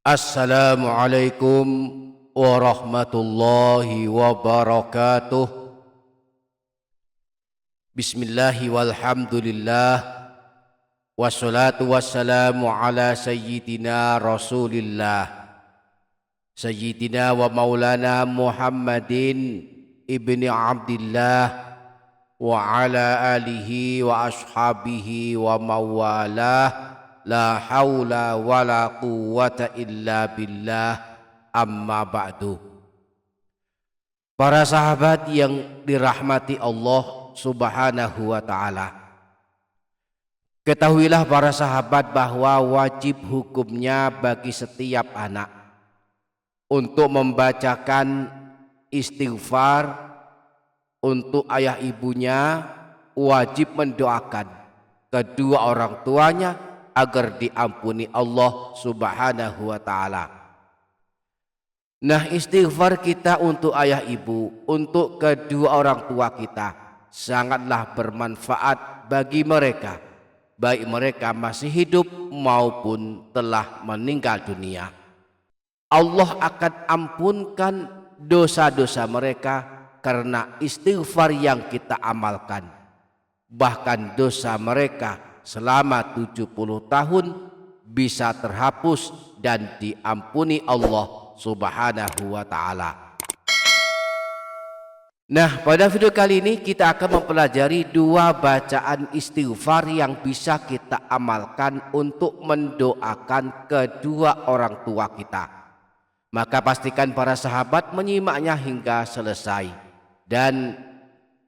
Assalamualaikum warahmatullahi wabarakatuh. Bismillahi walhamdulillah. Wassalatu wassalamu ala sayyidina rasulillah Sayyidina wa maulana Muhammadin ibni Abdillah wa ala alihi wa ashabihi wa mawalah. La haula wa la quwwata illa billah, amma ba'du. Para sahabat yang dirahmati Allah subhanahu wa ta'ala, ketahuilah para sahabat bahwa wajib hukumnya bagi setiap anak untuk membacakan istighfar. Untuk ayah ibunya wajib mendoakan kedua orang tuanya agar diampuni Allah subhanahu wa ta'ala. Nah, istighfar kita untuk ayah ibu, untuk kedua orang tua kita sangatlah bermanfaat bagi mereka, baik mereka masih hidup maupun telah meninggal dunia. Allah akan ampunkan dosa-dosa mereka karena istighfar yang kita amalkan. Bahkan dosa mereka selama 70 tahun bisa terhapus dan diampuni Allah subhanahu wa ta'ala. Nah, pada video kali ini kita akan mempelajari dua bacaan istighfar yang bisa kita amalkan untuk mendoakan kedua orang tua kita. Maka pastikan para sahabat menyimaknya hingga selesai. Dan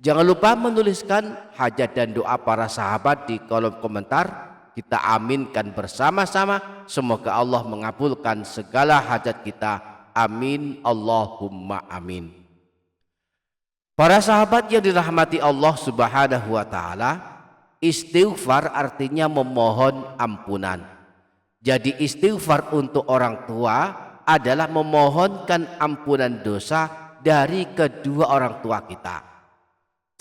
jangan lupa menuliskan hajat dan doa para sahabat di kolom komentar. Kita aminkan bersama-sama. Semoga Allah mengabulkan segala hajat kita. Amin Allahumma amin. Para sahabat yang dirahmati Allah subhanahu wa ta'ala, istighfar artinya memohon ampunan. Jadi istighfar untuk orang tua adalah memohonkan ampunan dosa dari kedua orang tua kita.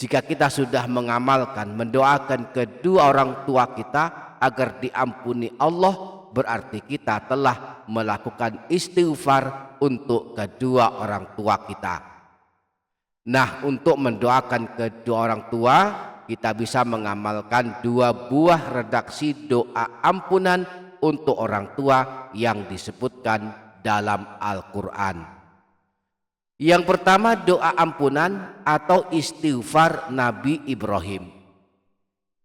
Jika kita sudah mengamalkan, mendoakan kedua orang tua kita agar diampuni Allah, berarti kita telah melakukan istighfar untuk kedua orang tua kita. Nah, untuk mendoakan kedua orang tua, kita bisa mengamalkan dua buah redaksi doa ampunan untuk orang tua yang disebutkan dalam Al-Quran. Yang pertama, doa ampunan atau istighfar Nabi Ibrahim.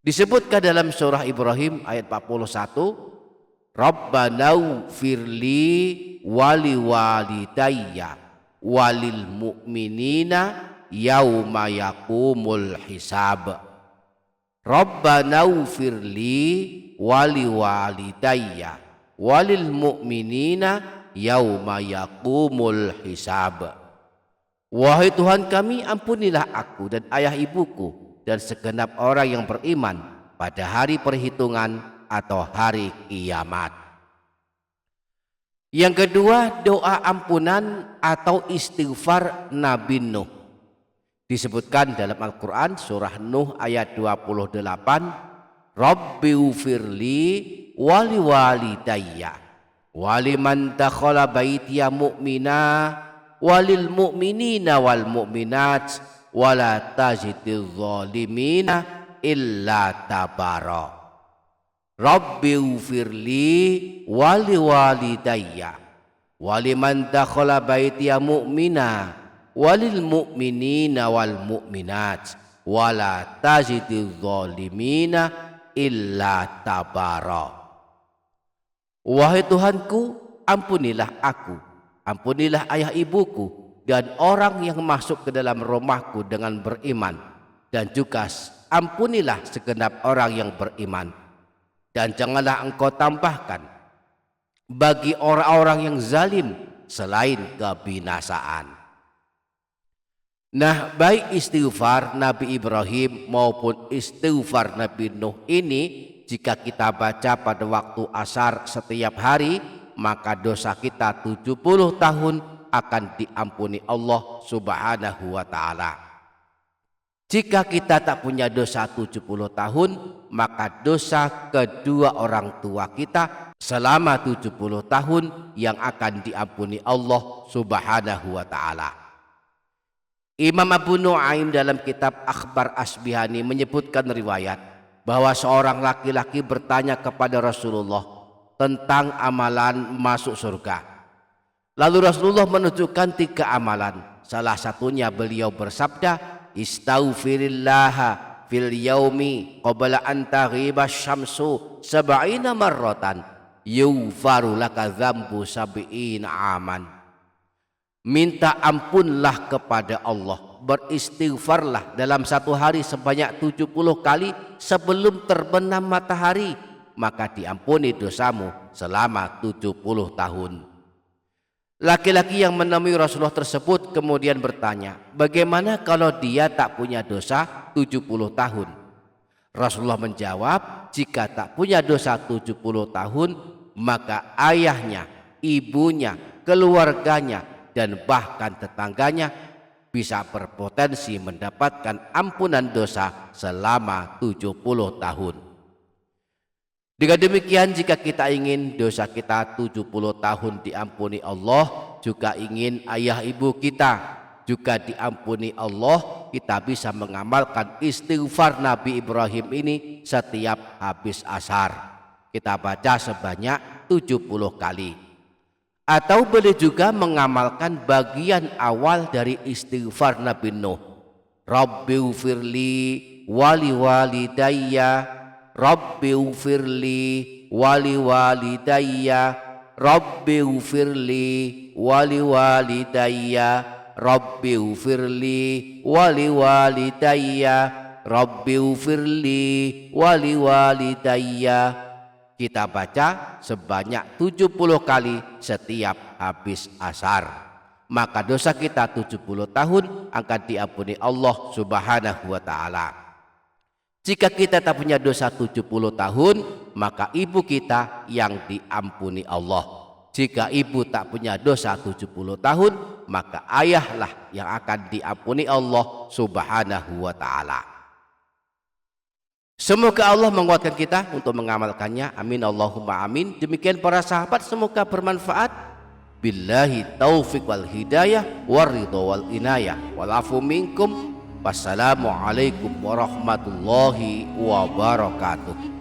Disebutkan dalam surah Ibrahim ayat 41, Rabbana firli wali walidayya walil mu'minina yauma yakumul hisab. Rabbana firli wali walidayya walil mu'minina yauma yakumul hisab. Wahai Tuhan kami, ampunilah aku dan ayah ibuku dan segenap orang yang beriman pada hari perhitungan atau hari kiamat. Yang kedua, doa ampunan atau istighfar Nabi Nuh. Disebutkan dalam Al-Quran surah Nuh ayat 28, Rabbighfirli wali walidayya waliman dakhala baitiya mu'mina walil mu'minina wal mu'minat wala tazidiz zalimina illa tabara. Rabbighfirli wali walidayya waliman dakhala baitiya mu'mina walil mu'minina wal mu'minat wala tazidiz zalimina illa tabara. Wahai Tuhanku, ampunilah aku, ampunilah ayah ibuku dan orang yang masuk ke dalam rumahku dengan beriman, dan juga ampunilah segenap orang yang beriman, dan janganlah engkau tambahkan bagi orang-orang yang zalim selain kebinasaan. Nah, baik istighfar Nabi Ibrahim maupun istighfar Nabi Nuh ini, jika kita baca pada waktu asar setiap hari, maka dosa kita 70 tahun akan diampuni Allah subhanahu wa ta'ala. Jika kita tak punya dosa 70 tahun, maka dosa kedua orang tua kita selama 70 tahun yang akan diampuni Allah Subhanahu wa taala. Imam Abu Nuaim dalam kitab Akhbar Asbihani menyebutkan riwayat bahwa seorang laki-laki bertanya kepada Rasulullah tentang amalan masuk surga. Lalu Rasulullah menunjukkan 3 amalan. Salah satunya beliau bersabda, Istaghfirillaha fil yaumi qabla an taghiba syamsu sab'ina marratan yughfaru laka dzambu sab'ina aman. Minta ampunlah kepada Allah, beristighfarlah dalam satu hari sebanyak 70 kali sebelum terbenam matahari, maka diampuni dosamu selama 70 tahun. Laki-laki yang menemui Rasulullah tersebut kemudian bertanya, bagaimana kalau dia tak punya dosa 70 tahun? Rasulullah menjawab, jika tak punya dosa 70 tahun, maka ayahnya, ibunya, keluarganya, dan bahkan tetangganya bisa berpotensi mendapatkan ampunan dosa selama 70 tahun. Dengan demikian, jika kita ingin dosa kita 70 tahun diampuni Allah, juga ingin ayah ibu kita juga diampuni Allah, kita bisa mengamalkan istighfar Nabi Ibrahim ini setiap habis asar. Kita baca sebanyak 70 kali. Atau boleh juga mengamalkan bagian awal dari istighfar Nabi Nuh. Rabbighfirli wali walidayya, Rabbighfirli wali walidayya, Rabbighfirli wali walidayya, Rabbighfirli wali walidayya, Rabbighfirli wali walidayya. Kita baca sebanyak 70 kali setiap habis asar. Maka dosa kita 70 tahun akan diampuni Allah Subhanahu wa taala. Jika kita tak punya dosa 70 tahun, maka ibu kita yang diampuni Allah. Jika ibu tak punya dosa 70 tahun, maka ayahlah yang akan diampuni Allah Subhanahu wa taala. Semoga Allah menguatkan kita untuk mengamalkannya. Amin Allahumma amin. Demikian para sahabat, semoga bermanfaat. Billahi taufiq wal hidayah waridho wal inayah wal afu minkum. Wassalamualaikum warahmatullahi wabarakatuh.